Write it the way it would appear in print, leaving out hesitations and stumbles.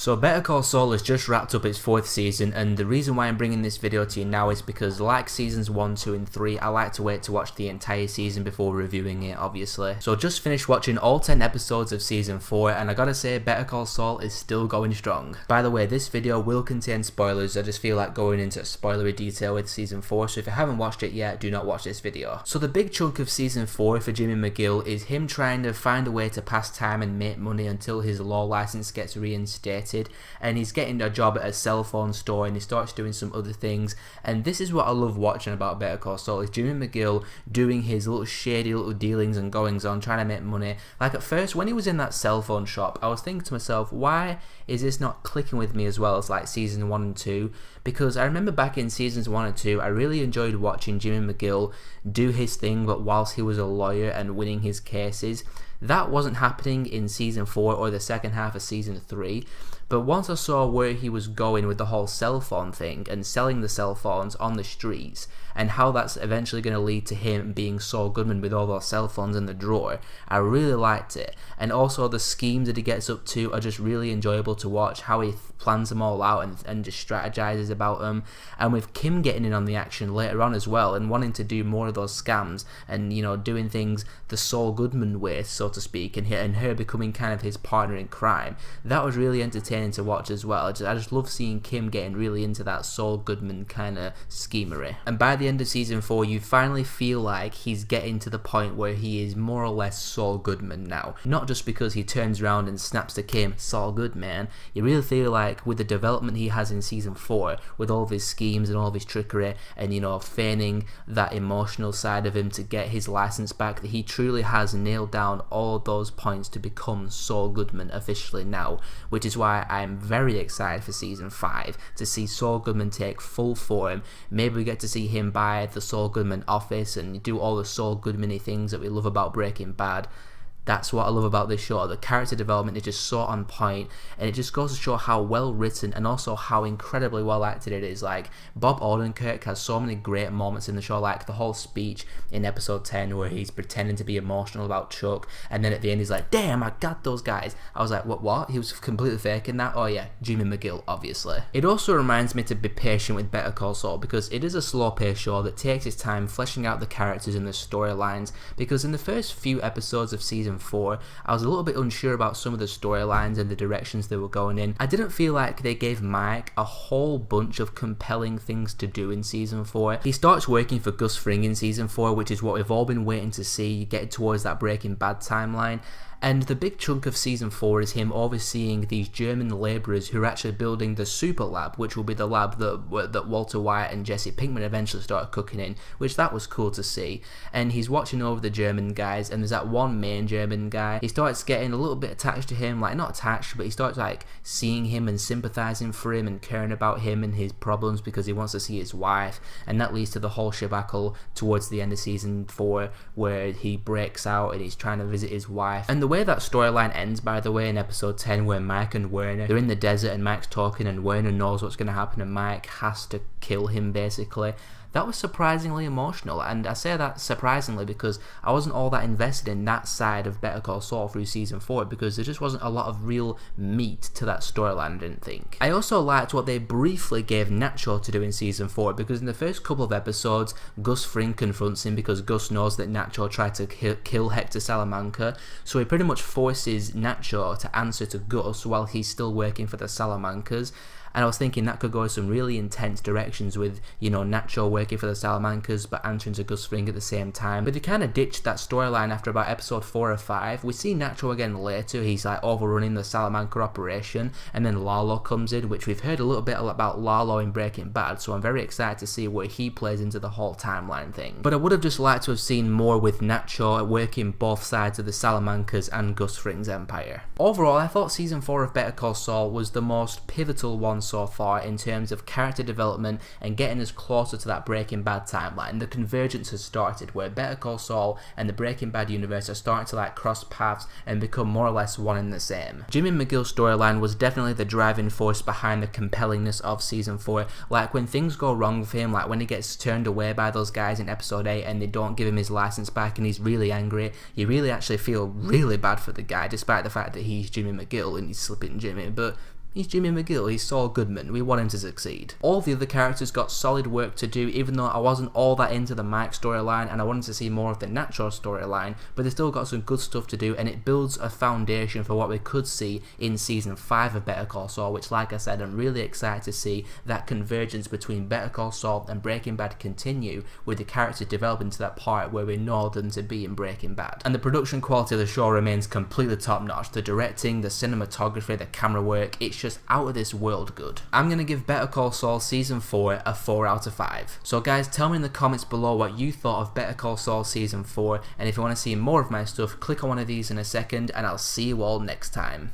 So Better Call Saul has just wrapped up its 4th season, and the reason why I'm bringing this video to you now is because like seasons 1, 2 and 3, I like to wait to watch the entire season before reviewing it, obviously. So just finished watching all 10 episodes of season 4, and I gotta say Better Call Saul is still going strong. By the way, this video will contain spoilers. I just feel like going into spoilery detail with season 4, so if you haven't watched it yet, do not watch this video. So the big chunk of season 4 for Jimmy McGill is him trying to find a way to pass time and make money until his law license gets reinstated. And he's getting a job at a cell phone store, and he starts doing some other things. And this is what I love watching about Better Call Saul, is Jimmy McGill doing his little shady little dealings and goings on, trying to make money. Like at first when he was in that cell phone shop, I was thinking to myself, why is this not clicking with me as well as like season 1 and 2? Because I remember back in seasons 1 and 2, I really enjoyed watching Jimmy McGill do his thing, but whilst he was a lawyer and winning his cases. That wasn't happening in season 4 or the second half of season 3. But once I saw where he was going with the whole cell phone thing and selling the cell phones on the streets, and how that's eventually going to lead to him being Saul Goodman with all those cell phones in the drawer, I really liked it. And also the schemes that he gets up to are just really enjoyable to watch, how he plans them all out and just strategizes about them. And with Kim getting in on the action later on as well, and wanting to do more of those scams and, you know, doing things the Saul Goodman way, so to speak, and her becoming kind of his partner in crime, that was really entertaining to watch as well. I just love seeing Kim getting really into that Saul Goodman kind of schemery. And by the end of season 4, you finally feel like he's getting to the point where he is more or less Saul Goodman now. Not just because he turns around and snaps to Kim, Saul Goodman. You really feel like with the development he has in season 4, with all of his schemes and all of his trickery and, you know, feigning that emotional side of him to get his license back, that he truly has nailed down all those points to become Saul Goodman officially now, which is why I'm very excited for season 5 to see Saul Goodman take full form. Maybe we get to see him buy the Saul Goodman office and do all the Saul Goodman-y things that we love about Breaking Bad. That's what I love about this show. The character development is just so on point, and it just goes to show how well written and also how incredibly well acted it is. Like, Bob Odenkirk has so many great moments in the show, like the whole speech in episode 10 where he's pretending to be emotional about Chuck, and then at the end he's like, damn, I got those guys. I was like, what? He was completely faking that? Oh yeah, Jimmy McGill, obviously. It also reminds me to be patient with Better Call Saul, because it is a slow-paced show that takes its time fleshing out the characters and the storylines, because in the first few episodes of season 4, I was a little bit unsure about some of the storylines and the directions they were going in. I didn't feel like they gave Mike a whole bunch of compelling things to do in season 4. He starts working for Gus Fring in season 4, which is what we've all been waiting to see, get towards that Breaking Bad timeline. And the big chunk of season 4 is him overseeing these German labourers who are actually building the super lab, which will be the lab that Walter White and Jesse Pinkman eventually started cooking in, which that was cool to see. And he's watching over the German guys, and there's that one main German guy. He starts getting a little bit attached to him, like not attached, but he starts like seeing him and sympathising for him and caring about him and his problems because he wants to see his wife. And that leads to the whole shebackle towards the end of season 4 where he breaks out and he's trying to visit his wife. And the way that storyline ends, by the way, in episode 10, where Mike and Werner, they're in the desert and Mike's talking and Werner knows what's going to happen and Mike has to kill him basically, that was surprisingly emotional. And I say that surprisingly because I wasn't all that invested in that side of Better Call Saul through season 4, because there just wasn't a lot of real meat to that storyline, I didn't think. I also liked what they briefly gave Nacho to do in season 4, because in the first couple of episodes, Gus Fring confronts him because Gus knows that Nacho tried to kill Hector Salamanca, so he pretty much forces Nacho to answer to Gus while he's still working for the Salamancas. And I was thinking that could go in some really intense directions with, you know, Nacho working for the Salamancas but answering to Gus Fring at the same time. But he kind of ditched that storyline after about episode 4 or 5. We see Nacho again later. He's like overrunning the Salamanca operation, and then Lalo comes in, which we've heard a little bit about Lalo in Breaking Bad, so I'm very excited to see where he plays into the whole timeline thing. But I would have just liked to have seen more with Nacho working both sides of the Salamancas and Gus Fring's empire. Overall, I thought season 4 of Better Call Saul was the most pivotal one so far in terms of character development and getting us closer to that Breaking Bad timeline. The convergence has started where Better Call Saul and the Breaking Bad universe are starting to like cross paths and become more or less one and the same. Jimmy McGill's storyline was definitely the driving force behind the compellingness of season 4. Like when things go wrong with him, like when he gets turned away by those guys in episode 8 and they don't give him his license back and he's really angry, you really actually feel really bad for the guy despite the fact that he's Jimmy McGill and he's slipping Jimmy. But He's Jimmy McGill, he's Saul Goodman, we want him to succeed. All the other characters got solid work to do, even though I wasn't all that into the Mike storyline and I wanted to see more of the Natural storyline, but they still got some good stuff to do, and it builds a foundation for what we could see in season 5 of Better Call Saul, which, like I said, I'm really excited to see that convergence between Better Call Saul and Breaking Bad continue, with the characters developing to that part where we know them to be in Breaking Bad. And the production quality of the show remains completely top notch. The directing, the cinematography, the camera work, it's just out of this world good. I'm gonna give Better Call Saul season 4 a 4 out of 5. So guys, tell me in the comments below what you thought of Better Call Saul season 4, and if you want to see more of my stuff, click on one of these in a second, and I'll see you all next time.